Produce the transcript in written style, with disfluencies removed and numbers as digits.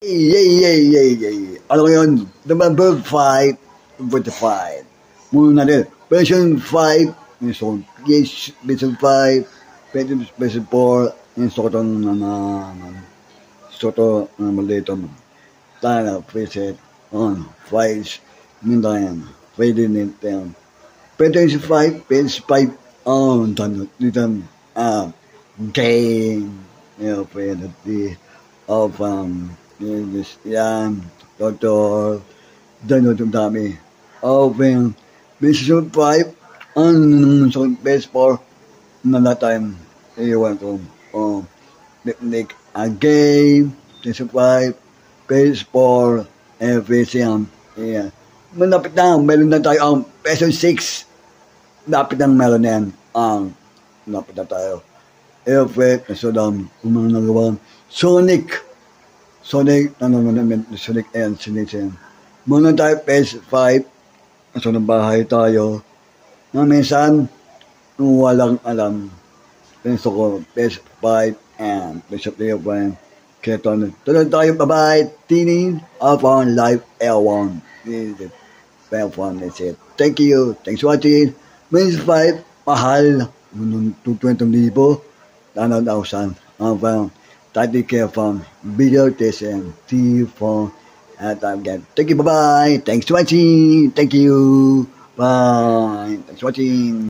Yay. Ano ngayon? November 5, 45. Muna natin. Version 5, version 5, version 4, yung soto malito mo. Tana, preset, files, mintayan, pwede nito. Pwede yung 5, page 5, dito, game, pwede of, yan, doctor, download yung dami. Open, version 5, so base 4, na time, iwan ko, picnic, game, version 5, base 4, everything, yeah. Malapit na, meron na tayo ang version 6, lapit ng meron na yan, lapit na tayo. Effect, Sodom, mga nagawa, Sonic, Sonic and Sinisin. Muna tayo, PS5, nasa ng bahay tayo, na minsan, walang alam. Penso ko, PS5 and PS5, kaya tuloy tayo, bye-bye, Tini, upon live L1. This is it. Thank you, thanks for watching. PS5, mahal, 20,000, 1,000, 30K from video test and TV phone at again. Thank you, bye-bye. Thanks for watching. Thank you. Bye. Thanks for watching.